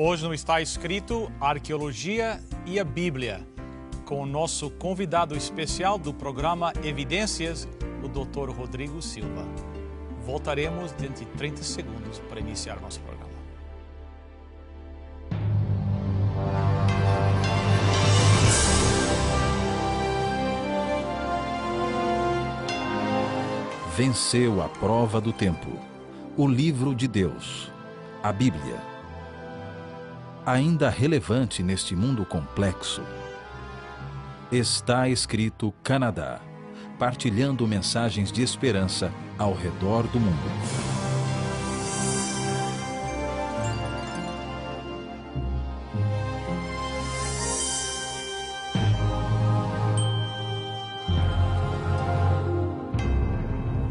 Hoje não está escrito Arqueologia e a Bíblia, com o nosso convidado especial do programa Evidências, o Dr. Rodrigo Silva. Voltaremos dentro de 30 segundos para iniciar nosso programa. Venceu a prova do tempo. O livro de Deus, a Bíblia. Ainda relevante neste mundo complexo. Está escrito Canadá, partilhando mensagens de esperança ao redor do mundo.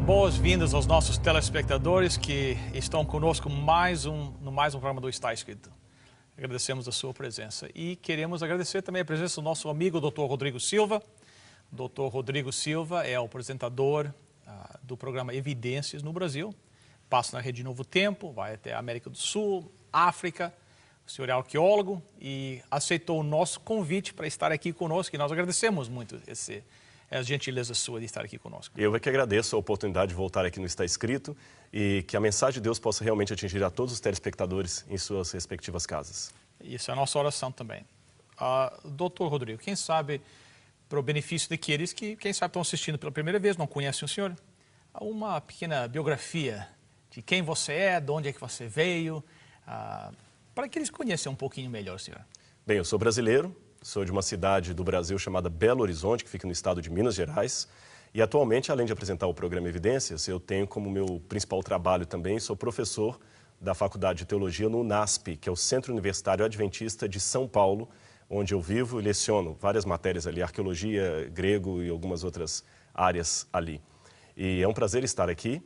Boas-vindas aos nossos telespectadores que estão conosco no mais um programa do Está Escrito. Agradecemos a sua presença e queremos agradecer também a presença do nosso amigo Dr. Rodrigo Silva. Dr. Rodrigo Silva é o apresentador do programa Evidências no Brasil. Passa na Rede Novo Tempo, vai até a América do Sul, África. O senhor é arqueólogo e aceitou o nosso convite para estar aqui conosco e nós agradecemos muito a gentileza sua de estar aqui conosco. Eu é que agradeço a oportunidade de voltar aqui no Está Escrito e que a mensagem de Deus possa realmente atingir a todos os telespectadores em suas respectivas casas. Isso é a nossa oração também. Doutor Rodrigo, quem sabe, para o benefício daqueles que, quem sabe, estão assistindo pela primeira vez, não conhecem o senhor, uma pequena biografia de quem você é, de onde é que você veio, para que eles conheçam um pouquinho melhor, senhor. Bem, eu sou brasileiro. Sou de uma cidade do Brasil chamada Belo Horizonte, que fica no estado de Minas Gerais. E atualmente, além de apresentar o programa Evidências, eu tenho como meu principal trabalho também, sou professor da Faculdade de Teologia no UNASP, que é o Centro Universitário Adventista de São Paulo, onde eu vivo e leciono várias matérias ali, arqueologia, grego e algumas outras áreas ali. E é um prazer estar aqui.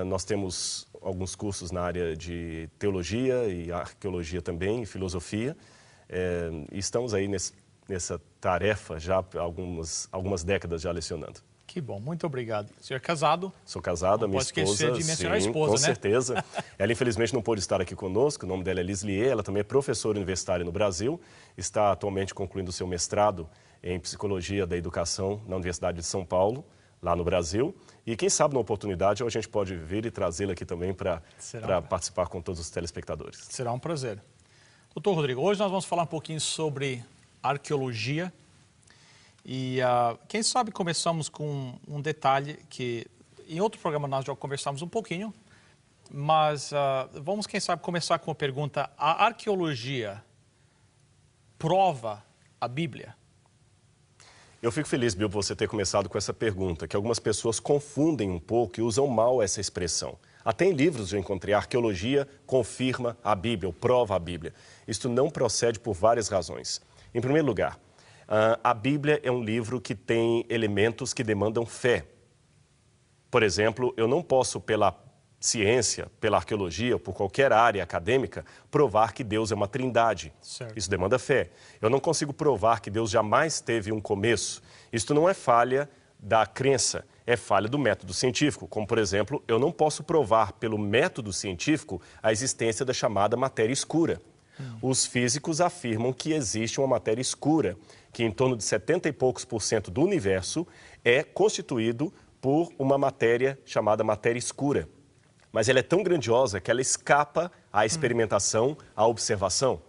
Nós temos alguns cursos na área de teologia e arqueologia também, e filosofia. E estamos aí nessa tarefa já há algumas décadas já lecionando. Que bom, muito obrigado. O senhor é casado? Sou casado, a minha esposa... esposa... Não pode esquecer de mencionar sim, a esposa, com né? certeza. Ela infelizmente não pôde estar aqui conosco, o nome dela é Lislier, ela também é professora universitária no Brasil, está atualmente concluindo o seu mestrado em Psicologia da Educação na Universidade de São Paulo, lá no Brasil. E quem sabe, numa oportunidade, a gente pode vir e trazê-la aqui também para participar com todos os telespectadores. Será um prazer. Doutor Rodrigo, hoje nós vamos falar um pouquinho sobre arqueologia e quem sabe começamos com um detalhe que em outro programa nós já conversamos um pouquinho, mas vamos quem sabe começar com a pergunta: a arqueologia prova a Bíblia? Eu fico feliz, Bill, por você ter começado com essa pergunta, que algumas pessoas confundem um pouco e usam mal essa expressão. Até em livros eu encontrei: a arqueologia confirma a Bíblia, ou prova a Bíblia. Isto não procede por várias razões. Em primeiro lugar, a Bíblia é um livro que tem elementos que demandam fé. Por exemplo, eu não posso, pela ciência, pela arqueologia, ou por qualquer área acadêmica, provar que Deus é uma trindade. Certo. Isso demanda fé. Eu não consigo provar que Deus jamais teve um começo. Isto não é falha da crença, é falha do método científico. Como, por exemplo, eu não posso provar pelo método científico a existência da chamada matéria escura. Os físicos afirmam que existe uma matéria escura, que em torno de 70 e poucos % do universo é constituído por uma matéria chamada matéria escura. Mas ela é tão grandiosa que ela escapa à experimentação, à observação.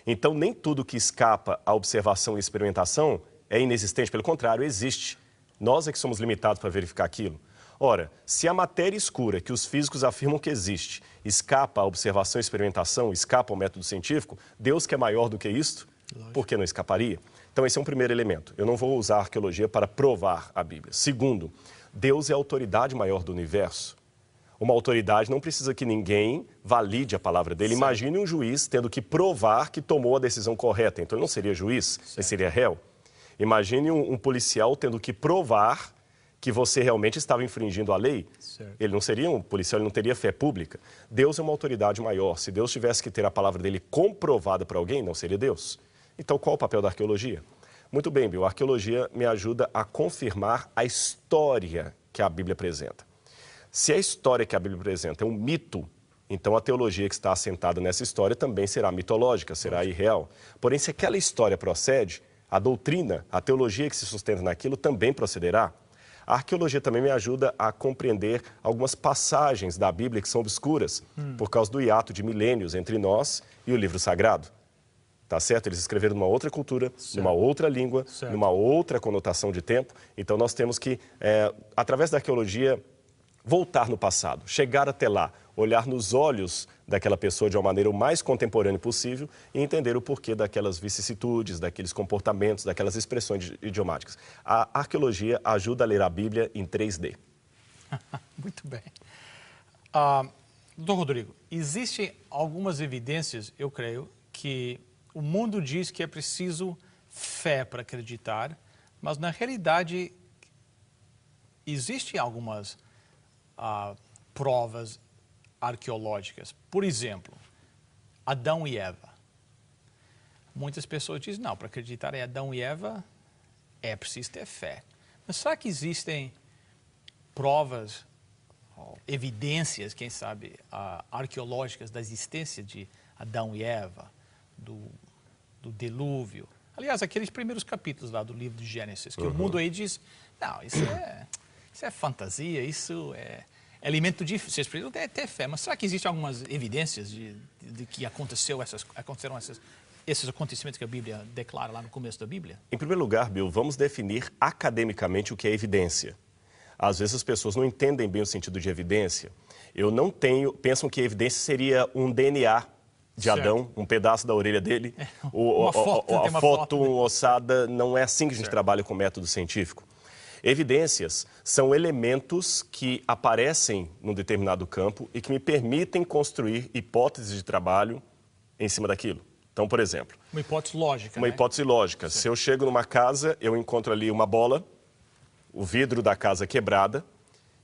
Então, nem tudo que escapa à observação e experimentação é inexistente, pelo contrário, existe. Nós é que somos limitados para verificar aquilo. Ora, se a matéria escura, que os físicos afirmam que existe, escapa à observação e experimentação, escapa ao método científico, Deus, que é maior do que isto, por que não escaparia? Então, esse é um primeiro elemento. Eu não vou usar a arqueologia para provar a Bíblia. Segundo, Deus é a autoridade maior do universo. Uma autoridade não precisa que ninguém valide a palavra dele. Certo. Imagine um juiz tendo que provar que tomou a decisão correta. Então, ele não seria juiz, ele seria réu. Imagine um policial tendo que provar que você realmente estava infringindo a lei. Certo. Ele não seria um policial, ele não teria fé pública. Deus é uma autoridade maior. Se Deus tivesse que ter a palavra dele comprovada para alguém, não seria Deus. Então, qual o papel da arqueologia? Muito bem, Bill, a arqueologia me ajuda a confirmar a história que a Bíblia apresenta. Se a história que a Bíblia apresenta é um mito, então a teologia que está assentada nessa história também será mitológica, será irreal. Porém, se aquela história procede, a doutrina, a teologia que se sustenta naquilo também procederá. A arqueologia também me ajuda a compreender algumas passagens da Bíblia que são obscuras, por causa do hiato de milênios entre nós e o livro sagrado. Tá certo? Eles escreveram numa outra cultura, numa outra língua, numa outra conotação de tempo. Então nós temos que, através da arqueologia, voltar no passado, chegar até lá, olhar nos olhos daquela pessoa de uma maneira o mais contemporânea possível e entender o porquê daquelas vicissitudes, daqueles comportamentos, daquelas expressões idiomáticas. A arqueologia ajuda a ler a Bíblia em 3D. Muito bem. Doutor Rodrigo, existem algumas evidências, eu creio, que o mundo diz que é preciso fé para acreditar, mas na realidade existem algumas provas arqueológicas. Por exemplo, Adão e Eva. Muitas pessoas dizem, não, para acreditar em Adão e Eva é preciso ter fé. Mas será que existem provas, evidências, quem sabe, arqueológicas da existência de Adão e Eva, do dilúvio? Aliás, aqueles primeiros capítulos lá do livro de Gênesis, que o mundo aí diz, não, isso é fantasia, isso é elemento de... Vocês precisam ter fé, mas será que existem algumas evidências de que aconteceram esses acontecimentos que a Bíblia declara lá no começo da Bíblia? Em primeiro lugar, Bill, vamos definir academicamente o que é evidência. Às vezes as pessoas não entendem bem o sentido de evidência. Pensam que evidência seria um DNA de Adão, um pedaço da orelha dele, a foto ossada. Não é assim que a gente trabalha com o método científico. Evidências são elementos que aparecem num determinado campo e que me permitem construir hipóteses de trabalho em cima daquilo. Então, por exemplo... Uma hipótese lógica, Uma hipótese lógica. Se eu chego numa casa, eu encontro ali uma bola, o vidro da casa quebrada,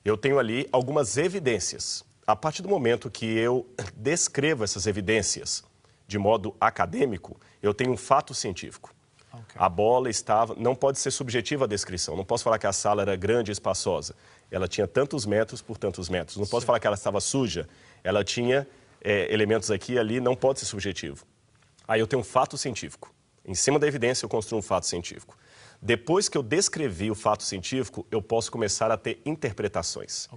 eu tenho ali algumas evidências. A partir do momento que eu descrevo essas evidências de modo acadêmico, eu tenho um fato científico. A bola não pode ser subjetiva a descrição. Não posso falar que a sala era grande e espaçosa. Ela tinha tantos metros por tantos metros. Não posso falar que ela estava suja. Ela tinha elementos aqui e ali, não pode ser subjetivo. Aí eu tenho um fato científico. Em cima da evidência eu construo um fato científico. Depois que eu descrevi o fato científico, eu posso começar a ter interpretações.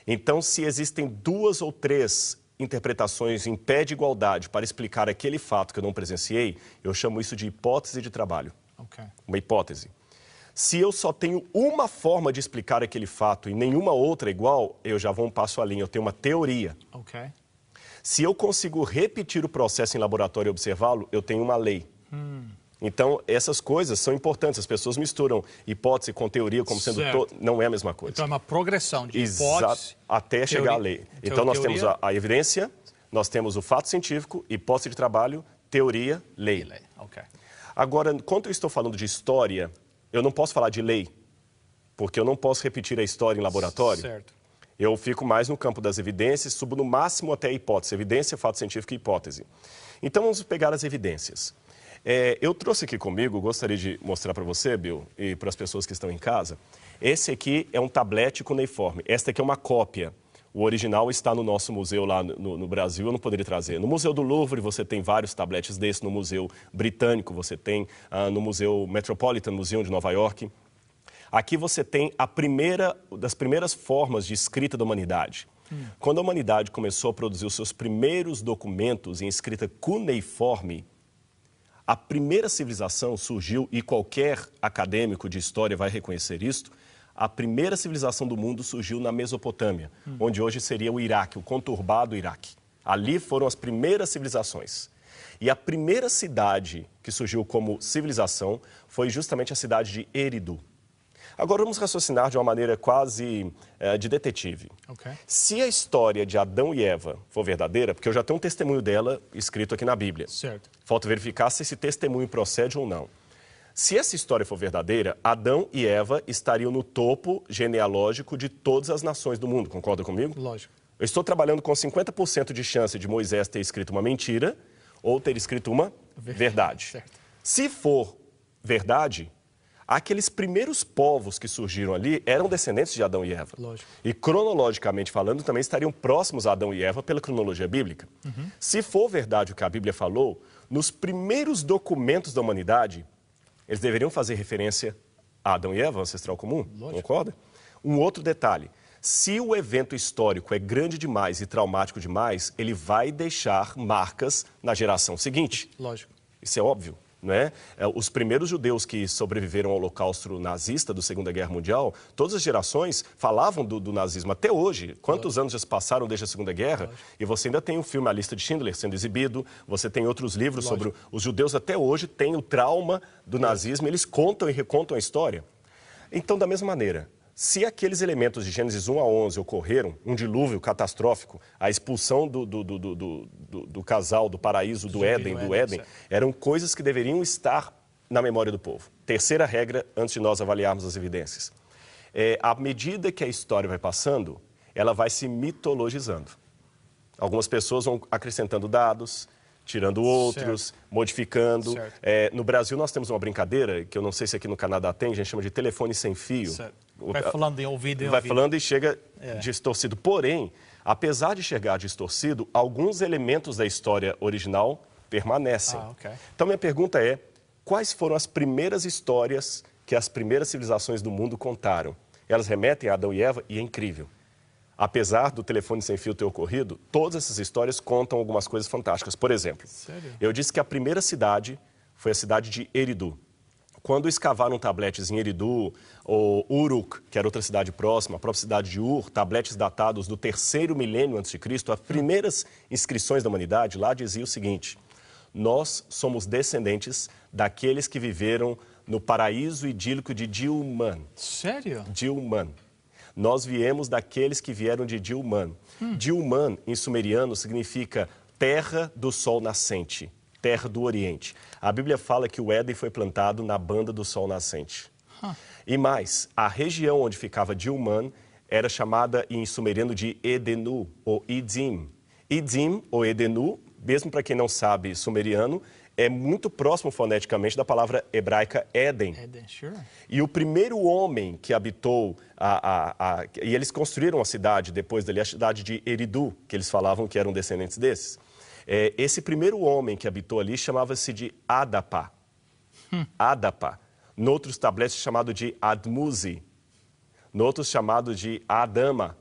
Então, se existem 2 ou 3 interpretações em pé de igualdade para explicar aquele fato que eu não presenciei, eu chamo isso de hipótese de trabalho. Uma hipótese. Se eu só tenho uma forma de explicar aquele fato e nenhuma outra igual, eu já vou um passo além, eu tenho uma teoria. Se eu consigo repetir o processo em laboratório e observá-lo, eu tenho uma lei. Então, essas coisas são importantes. As pessoas misturam hipótese com teoria como sendo... Não é a mesma coisa. Então, é uma progressão de hipótese... Até chegar à lei. Então, nós temos a evidência, nós temos o fato científico, hipótese de trabalho, teoria, lei. Agora, quando eu estou falando de história, eu não posso falar de lei, porque eu não posso repetir a história em laboratório. Eu fico mais no campo das evidências, subo no máximo até a hipótese. Evidência, fato científico e hipótese. Então, vamos pegar as evidências. Eu trouxe aqui comigo, gostaria de mostrar para você, Bill, e para as pessoas que estão em casa. Esse aqui é um tablete cuneiforme. Esta aqui é uma cópia. O original está no nosso museu lá no Brasil, eu não poderia trazer. No Museu do Louvre você tem vários tabletes desses, no Museu Britânico você tem, no Museu Metropolitan Museum de Nova York. Aqui você tem das primeiras formas de escrita da humanidade. Quando a humanidade começou a produzir os seus primeiros documentos em escrita cuneiforme, a primeira civilização surgiu, e qualquer acadêmico de história vai reconhecer isto, a primeira civilização do mundo surgiu na Mesopotâmia, onde hoje seria o Iraque, o conturbado Iraque. Ali foram as primeiras civilizações. E a primeira cidade que surgiu como civilização foi justamente a cidade de Eridu. Agora vamos raciocinar de uma maneira quase de detetive. Se a história de Adão e Eva for verdadeira, porque eu já tenho um testemunho dela escrito aqui na Bíblia. Falta verificar se esse testemunho procede ou não. Se essa história for verdadeira, Adão e Eva estariam no topo genealógico de todas as nações do mundo. Concorda comigo? Lógico. Eu estou trabalhando com 50% de chance de Moisés ter escrito uma mentira ou ter escrito uma verdade. Se for verdade, Aqueles primeiros povos que surgiram ali eram descendentes de Adão e Eva. Lógico. E cronologicamente falando, também estariam próximos a Adão e Eva pela cronologia bíblica. Se for verdade o que a Bíblia falou, nos primeiros documentos da humanidade, eles deveriam fazer referência a Adão e Eva, ancestral comum, concorda? Um outro detalhe, se o evento histórico é grande demais e traumático demais, ele vai deixar marcas na geração seguinte. Lógico. Isso é óbvio. Não é? Os primeiros judeus que sobreviveram ao holocausto nazista da Segunda Guerra Mundial, todas as gerações falavam do nazismo até hoje. Quantos anos já se passaram desde a Segunda Guerra? E você ainda tem o filme A Lista de Schindler sendo exibido, você tem outros livros sobre os judeus até hoje, têm o trauma do nazismo, eles contam e recontam a história. Então, da mesma maneira, se aqueles elementos de Gênesis 1 a 11 ocorreram, um dilúvio catastrófico, a expulsão do casal, do paraíso, do Éden, eram coisas que deveriam estar na memória do povo. Terceira regra, antes de nós avaliarmos as evidências. À medida que a história vai passando, ela vai se mitologizando. Algumas pessoas vão acrescentando dados, tirando outros, modificando. No Brasil, nós temos uma brincadeira, que eu não sei se aqui no Canadá tem, a gente chama de telefone sem fio. Vai falando em ouvido. Vai falando e chega distorcido. Porém, apesar de chegar distorcido, alguns elementos da história original permanecem. Então, minha pergunta é, quais foram as primeiras histórias que as primeiras civilizações do mundo contaram? Elas remetem a Adão e Eva e é incrível. Apesar do telefone sem fio ter ocorrido, todas essas histórias contam algumas coisas fantásticas. Por exemplo, eu disse que a primeira cidade foi a cidade de Eridu. Quando escavaram tabletes em Eridu, ou Uruk, que era outra cidade próxima, a própria cidade de Ur, tabletes datados do 3º milênio a.C., as primeiras inscrições da humanidade lá dizia o seguinte: nós somos descendentes daqueles que viveram no paraíso idílico de Dilmun. Sério? Dilmun. Nós viemos daqueles que vieram de Dilmun. Dilmun, em sumeriano, significa terra do sol nascente, terra do Oriente. A Bíblia fala que o Éden foi plantado na banda do sol nascente. E mais, a região onde ficava Dilmun era chamada em sumeriano de Edenu, ou Idim. Idim, ou Edenu, mesmo para quem não sabe sumeriano, é muito próximo foneticamente da palavra hebraica Éden. E o primeiro homem que habitou, e eles construíram a cidade depois dali, a cidade de Eridu, que eles falavam que eram descendentes desses. Esse primeiro homem que habitou ali chamava-se de Adapa. Adapa. Noutros tabletes chamado de Admuzi. Noutros chamado de Adama,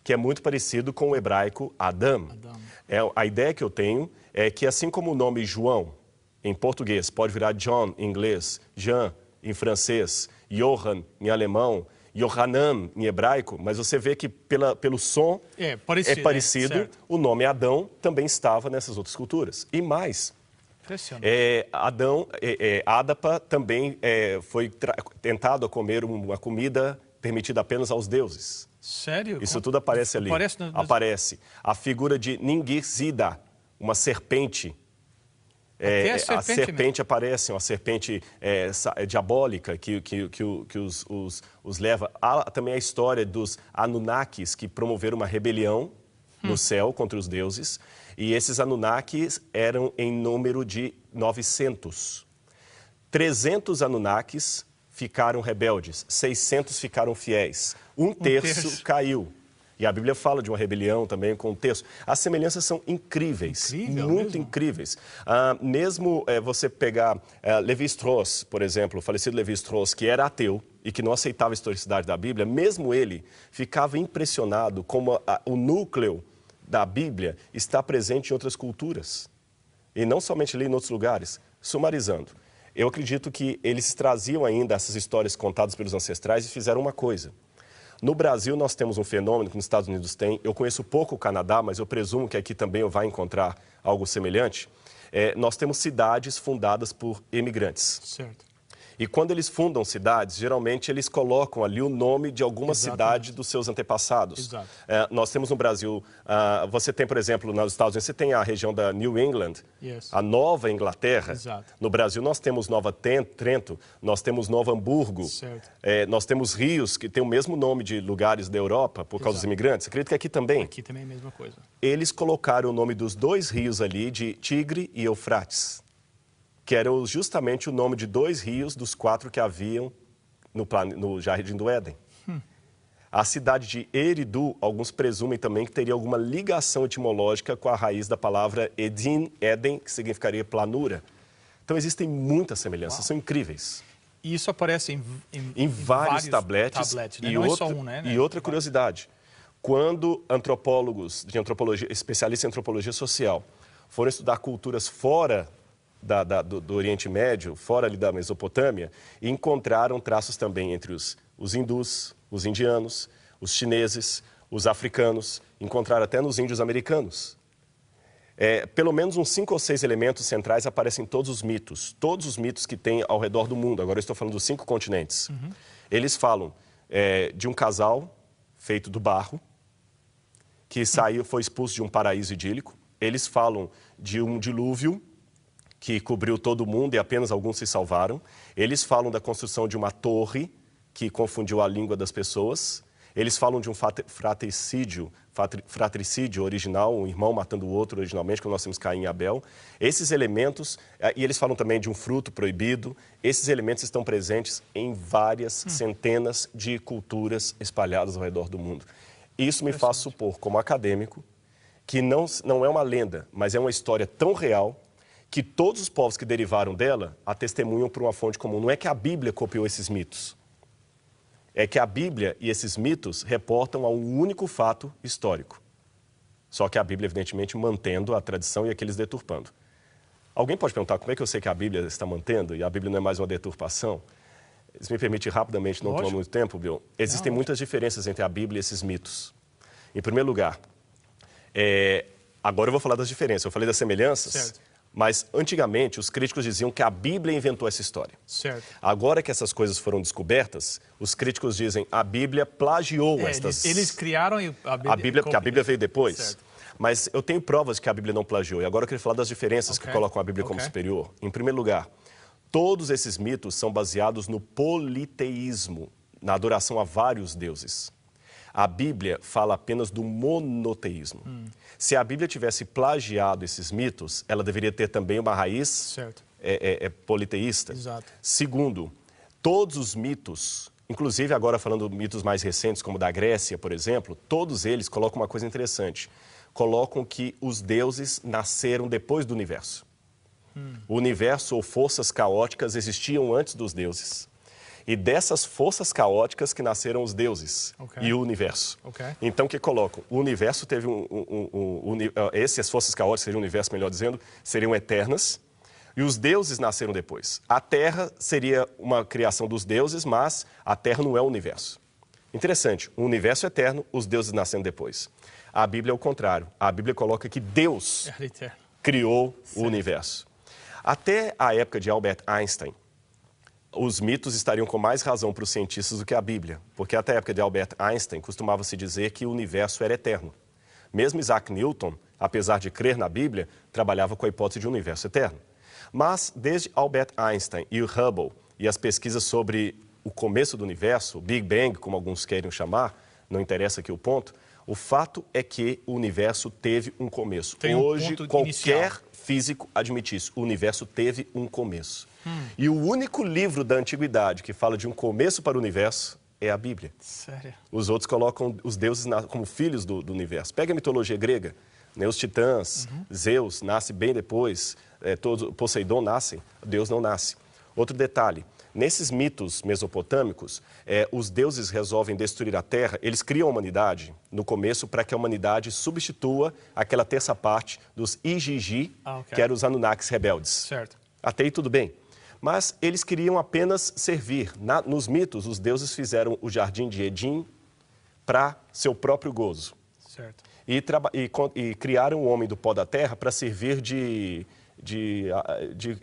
que é muito parecido com o hebraico Adam. A ideia que eu tenho é que, assim como o nome João, em português, pode virar John em inglês, Jean em francês, Johann em alemão, Yohanan em hebraico, mas você vê que pelo som é parecido. O nome Adão também estava nessas outras culturas. E mais, Adapa também foi tentado a comer uma comida permitida apenas aos deuses. Sério? Isso tudo aparece ali. Aparece. A figura de Ningizidah, uma serpente. A serpente aparece, uma serpente diabólica que os leva. Há também a história dos Anunnakis, que promoveram uma rebelião no céu contra os deuses. E esses Anunnakis eram em número de 900. 300 Anunnakis ficaram rebeldes, 600 ficaram fiéis. Um terço caiu. E a Bíblia fala de uma rebelião também com um terço. As semelhanças são incríveis, muito incríveis. Mesmo você pegar Lévi-Strauss, por exemplo, o falecido Lévi-Strauss, que era ateu e que não aceitava a historicidade da Bíblia, mesmo ele ficava impressionado como o núcleo da Bíblia está presente em outras culturas. E não somente ali em outros lugares. Sumarizando, eu acredito que eles traziam ainda essas histórias contadas pelos ancestrais e fizeram uma coisa. No Brasil, nós temos um fenômeno que nos Estados Unidos tem. Eu conheço pouco o Canadá, mas eu presumo que aqui também eu vai encontrar algo semelhante. Nós temos cidades fundadas por imigrantes. Certo. E quando eles fundam cidades, geralmente eles colocam ali o nome de alguma cidade dos seus antepassados. Nós temos no Brasil, você tem, por exemplo, nos Estados Unidos, você tem a região da New England, a Nova Inglaterra. No Brasil, nós temos Nova Trento, nós temos Novo Hamburgo, nós temos rios que têm o mesmo nome de lugares da Europa por causa dos imigrantes. Acredito que aqui também. Aqui também é a mesma coisa. Eles colocaram o nome dos dois rios ali de Tigre e Eufrates, que eram justamente o nome de dois rios dos 4 que haviam no Jardim do Éden. A cidade de Eridu, alguns presumem também que teria alguma ligação etimológica com a raiz da palavra Edin, Éden, que significaria planura. Então existem muitas semelhanças, são incríveis. E isso aparece em vários tabletes, né? E, não é só um, né? E outra curiosidade, quando antropólogos de antropologia, especialistas em antropologia social, foram estudar culturas fora do Oriente Médio, fora ali da Mesopotâmia, e encontraram traços também entre os hindus, os indianos, os chineses, os africanos, encontraram até nos índios americanos. Pelo menos uns 5 ou 6 elementos centrais aparecem em todos os mitos que tem ao redor do mundo. Agora eu estou falando dos 5 continentes. Eles falam de um casal feito do barro, que foi expulso de um paraíso idílico. Eles falam de um dilúvio que cobriu todo o mundo e apenas alguns se salvaram. Eles falam da construção de uma torre que confundiu a língua das pessoas. Eles falam de um fratricídio original, um irmão matando o outro originalmente, quando nós temos Caim e Abel. Esses elementos, e eles falam também de um fruto proibido, esses elementos estão presentes em várias centenas de culturas espalhadas ao redor do mundo. Isso me faz supor, como acadêmico, que não é uma lenda, mas é uma história tão real que todos os povos que derivaram dela a testemunham por uma fonte comum. Não é que a Bíblia copiou esses mitos. É que a Bíblia e esses mitos reportam a um único fato histórico. Só que a Bíblia, evidentemente, mantendo a tradição e aqueles deturpando. Alguém pode perguntar como é que eu sei que a Bíblia está mantendo e a Bíblia não é mais uma deturpação? Se me permite rapidamente, não tomar muito tempo, Bill. Existem muitas diferenças entre a Bíblia e esses mitos. Em primeiro lugar, agora eu vou falar das diferenças. Eu falei das semelhanças. Certo. Mas, antigamente, os críticos diziam que a Bíblia inventou essa história. Certo. Agora que essas coisas foram descobertas, os críticos dizem que a Bíblia plagiou estas... Eles criaram a Bíblia... Porque a Bíblia veio depois. Certo. Mas eu tenho provas de que a Bíblia não plagiou. E agora eu queria falar das diferenças que colocam a Bíblia como superior. Em primeiro lugar, todos esses mitos são baseados no politeísmo, na adoração a vários deuses. A Bíblia fala apenas do monoteísmo. Se a Bíblia tivesse plagiado esses mitos, ela deveria ter também uma raiz politeísta. Exato. Segundo, todos os mitos, inclusive agora falando de mitos mais recentes, como da Grécia, por exemplo, todos eles colocam uma coisa interessante. Colocam que os deuses nasceram depois do universo. O universo ou forças caóticas existiam antes dos deuses. E dessas forças caóticas que nasceram os deuses e o universo. Então, o que colocam? O universo teve essas forças caóticas, seria o universo, melhor dizendo, seriam eternas. E os deuses nasceram depois. A Terra seria uma criação dos deuses, mas a Terra não é o universo. Interessante, o universo é eterno, os deuses nascendo depois. A Bíblia é o contrário. A Bíblia coloca que Deus criou o universo. Até a época de Albert Einstein, os mitos estariam com mais razão para os cientistas do que a Bíblia, porque até a época de Albert Einstein costumava-se dizer que o universo era eterno. Mesmo Isaac Newton, apesar de crer na Bíblia, trabalhava com a hipótese de um universo eterno. Mas desde Albert Einstein e o Hubble e as pesquisas sobre o começo do universo, o Big Bang, como alguns querem chamar, não interessa aqui o ponto, o fato é que o universo teve um começo. Hoje, qualquer físico admite isso. O universo teve um começo. E o único livro da antiguidade que fala de um começo para o universo é a Bíblia. Sério? Os outros colocam os deuses como filhos do universo. Pega a mitologia grega, né? Os titãs, Zeus nasce bem depois, Poseidon nascem, Deus não nasce. Outro detalhe, nesses mitos mesopotâmicos, os deuses resolvem destruir a terra, eles criam a humanidade no começo para que a humanidade substitua aquela terça parte dos Igigi, que eram os Anunnakis rebeldes. Certo. Até aí tudo bem. Mas eles queriam apenas servir. Nos mitos, os deuses fizeram o jardim de Edin para seu próprio gozo. Certo. E criaram o homem do pó da terra para servir de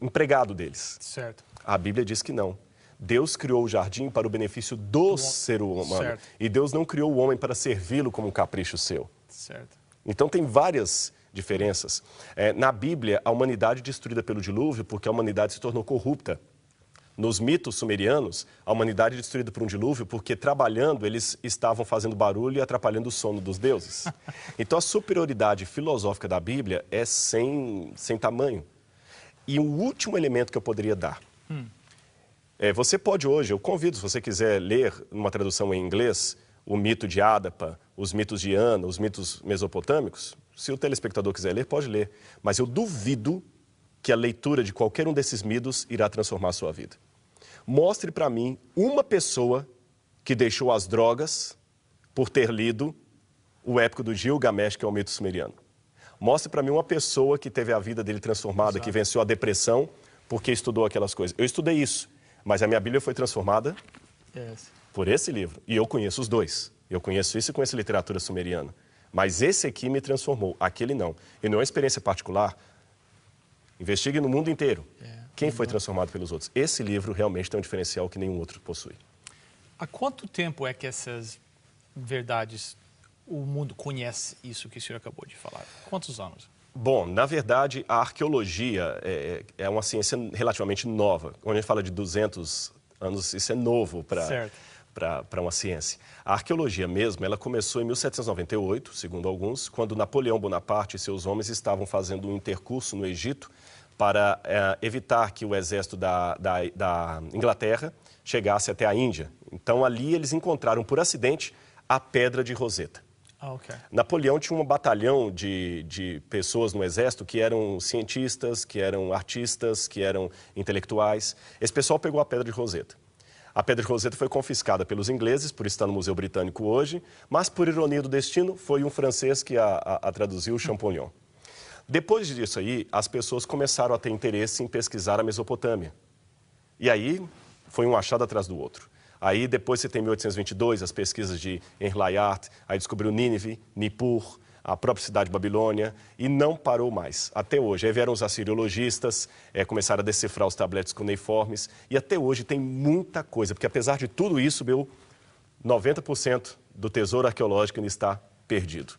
empregado deles. Certo. A Bíblia diz que não. Deus criou o jardim para o benefício do ser humano. Certo. E Deus não criou o homem para servi-lo como um capricho seu. Certo. Então tem várias diferenças. Na Bíblia, a humanidade é destruída pelo dilúvio porque a humanidade se tornou corrupta. Nos mitos sumerianos, a humanidade é destruída por um dilúvio porque, trabalhando, eles estavam fazendo barulho e atrapalhando o sono dos deuses. Então, a superioridade filosófica da Bíblia é sem tamanho. E o último elemento que eu poderia dar. Você pode hoje, eu convido, se você quiser ler uma tradução em inglês, o mito de Ádapa, os mitos de Ana, os mitos mesopotâmicos, se o telespectador quiser ler, pode ler. Mas eu duvido que a leitura de qualquer um desses mitos irá transformar a sua vida. Mostre para mim uma pessoa que deixou as drogas por ter lido o épico do Gilgamesh, que é o mito sumeriano. Mostre para mim uma pessoa que teve a vida dele transformada, que venceu a depressão porque estudou aquelas coisas. Eu estudei isso, mas a minha Bíblia foi transformada por esse livro. E eu conheço os dois. Eu conheço isso e conheço literatura sumeriana. Mas esse aqui me transformou, aquele não. E não é uma experiência particular. Investigue no mundo inteiro. Quem foi transformado pelos outros? Esse livro realmente tem um diferencial que nenhum outro possui. Há quanto tempo é que essas verdades, o mundo conhece isso que o senhor acabou de falar? Quantos anos? Bom, na verdade, a arqueologia é uma ciência relativamente nova. Quando a gente fala de 200 anos, isso é novo para uma ciência. A arqueologia mesmo, ela começou em 1798, segundo alguns, quando Napoleão Bonaparte e seus homens estavam fazendo um intercurso no Egito para evitar que o exército da Inglaterra chegasse até a Índia. Então, ali eles encontraram, por acidente, a Pedra de Roseta. Napoleão tinha um batalhão de pessoas no exército que eram cientistas, que eram artistas, que eram intelectuais. Esse pessoal pegou a Pedra de Roseta. A Pedra de Roseta foi confiscada pelos ingleses, por estar no Museu Britânico hoje, mas, por ironia do destino, foi um francês que a traduziu, Champollion. Depois disso aí, as pessoas começaram a ter interesse em pesquisar a Mesopotâmia. E aí, foi um achado atrás do outro. Aí, depois você tem 1822, as pesquisas de Henry Layard, aí descobriu Nínive, Nippur, a própria cidade de Babilônia, e não parou mais, até hoje. Aí vieram os assiriologistas, começaram a decifrar os tabletes cuneiformes, e até hoje tem muita coisa, porque apesar de tudo isso, 90% do tesouro arqueológico ainda está perdido.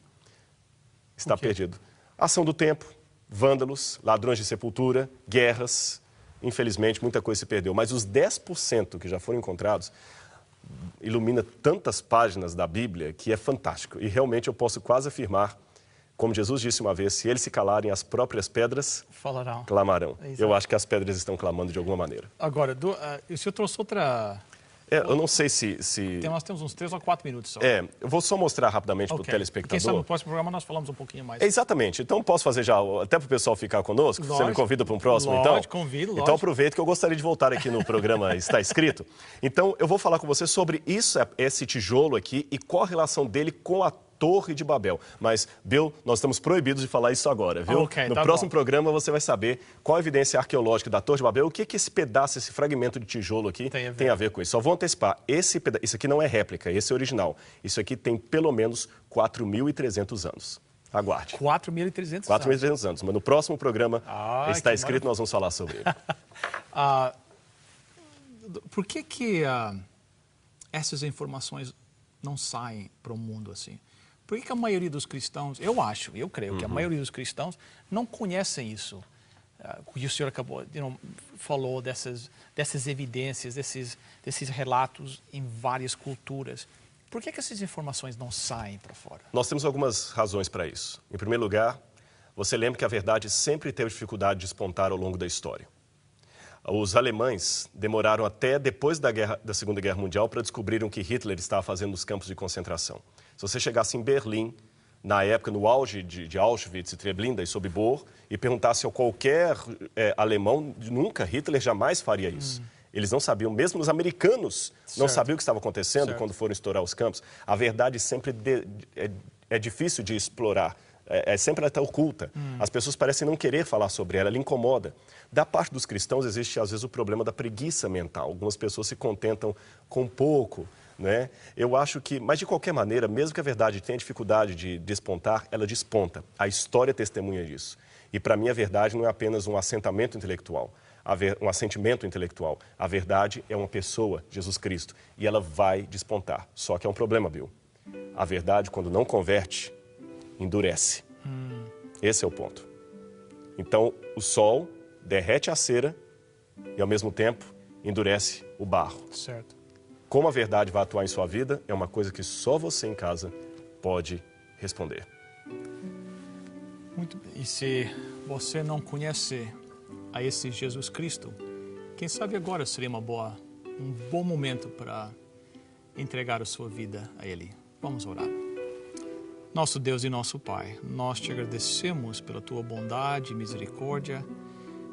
Está perdido. Ação do tempo, vândalos, ladrões de sepultura, guerras. Infelizmente, muita coisa se perdeu. Mas os 10% que já foram encontrados ilumina tantas páginas da Bíblia que é fantástico. E realmente eu posso quase afirmar, como Jesus disse uma vez, se eles se calarem, as próprias pedras clamarão. Eu acho que as pedras estão clamando de alguma maneira. Agora, o senhor trouxe outra... eu não sei se... Nós temos uns 3 ou 4 minutos só. Eu vou só mostrar rapidamente para o telespectador. Quem sabe no próximo programa nós falamos um pouquinho mais. Exatamente. Então, posso fazer já, até para o pessoal ficar conosco? Lógico, você me convida para um próximo, então? Convido, então, aproveito que eu gostaria de voltar aqui no programa Está Escrito. Então, eu vou falar com você sobre esse tijolo aqui e qual a relação dele com a Torre de Babel. Mas, Bill, nós estamos proibidos de falar isso agora, viu? No próximo programa você vai saber qual a evidência arqueológica da Torre de Babel, o que esse pedaço, esse fragmento de tijolo aqui tem a ver com isso. Só vou antecipar, isso aqui não é réplica, esse é original. Isso aqui tem pelo menos 4.300 anos. Aguarde. 4.300 anos. 4.300 anos. Mas no próximo programa Está Escrito, nós vamos falar sobre ele. Por que essas informações não saem para o mundo assim? Por que a maioria dos cristãos, eu creio que a maioria dos cristãos não conhecem isso? E o senhor falou dessas evidências, desses relatos em várias culturas. Por que essas informações não saem para fora? Nós temos algumas razões para isso. Em primeiro lugar, você lembra que a verdade sempre teve dificuldade de despontar ao longo da história. Os alemães demoraram até depois da Segunda Guerra Mundial para descobrirem o que Hitler estava fazendo nos campos de concentração. Se você chegasse em Berlim, na época, no auge de Auschwitz e Treblinka e Sobibor, e perguntasse a qualquer alemão, nunca, Hitler jamais faria isso. Eles não sabiam, mesmo os americanos não sabiam o que estava acontecendo quando foram estourar os campos. A verdade sempre é difícil de explorar. Sempre ela está oculta. As pessoas parecem não querer falar sobre ela, ela incomoda. Da parte dos cristãos existe, às vezes, o problema da preguiça mental. Algumas pessoas se contentam com pouco, né? Eu acho que, mas de qualquer maneira, mesmo que a verdade tenha dificuldade de despontar, ela desponta. A história testemunha disso. E para mim a verdade não é apenas um assentamento intelectual, um assentimento intelectual. A verdade é uma pessoa, Jesus Cristo, e ela vai despontar. Só que é um problema, Bill. A verdade, quando não converte, endurece. Esse é o ponto. Então, o sol derrete a cera e, ao mesmo tempo, endurece o barro. Certo. Como a verdade vai atuar em sua vida é uma coisa que só você em casa pode responder. Muito bem. E se você não conhece a esse Jesus Cristo, quem sabe agora seria uma boa um bom momento para entregar a sua vida a Ele. Vamos orar. Nosso Deus e nosso Pai, nós te agradecemos pela tua bondade e misericórdia,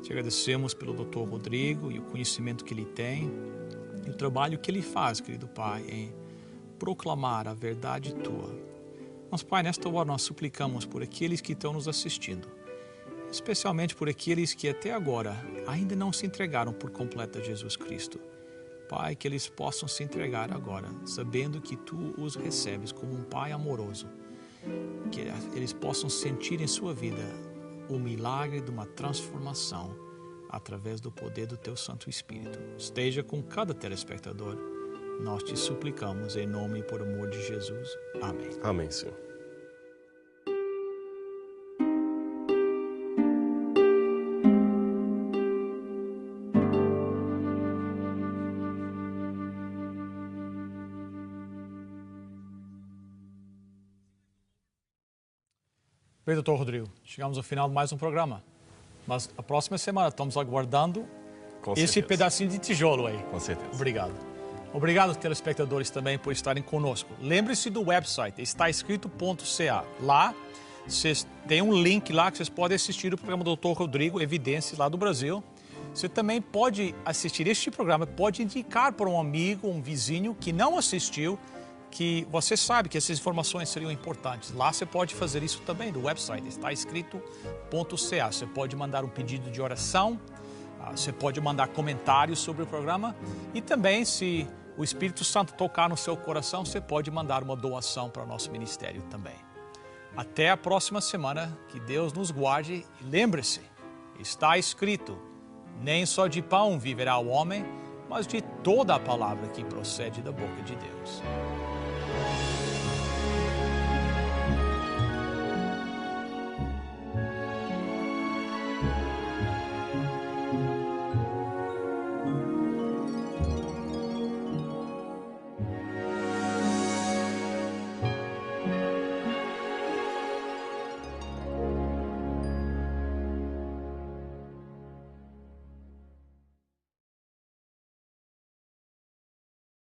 te agradecemos pelo Dr. Rodrigo e o conhecimento que ele tem e o trabalho que ele faz, querido Pai, em proclamar a verdade tua. Mas, Pai, nesta hora nós suplicamos por aqueles que estão nos assistindo, especialmente por aqueles que até agora ainda não se entregaram por completo a Jesus Cristo. Pai, que eles possam se entregar agora, sabendo que tu os recebes como um Pai amoroso, que eles possam sentir em sua vida o milagre de uma transformação através do poder do teu Santo Espírito. Esteja com cada telespectador. Nós te suplicamos em nome e por amor de Jesus. Amém. Amém, Senhor. Bem, doutor Rodrigo, chegamos ao final de mais um programa. Mas a próxima semana estamos aguardando esse pedacinho de tijolo aí. Com certeza. Obrigado. Obrigado, telespectadores, também por estarem conosco. Lembre-se do website, estaescrito.ca. Lá, vocês têm um link lá que vocês podem assistir o programa do Dr. Rodrigo, Evidências, lá do Brasil. Você também pode assistir este programa, pode indicar para um amigo, um vizinho que não assistiu, que você sabe que essas informações seriam importantes. Lá você pode fazer isso também, do website, estaescrito.ca. Você pode mandar um pedido de oração, você pode mandar comentários sobre o programa e também, se o Espírito Santo tocar no seu coração, você pode mandar uma doação para o nosso ministério também. Até a próxima semana, que Deus nos guarde e lembre-se, está escrito, nem só de pão viverá o homem, mas de toda a palavra que procede da boca de Deus.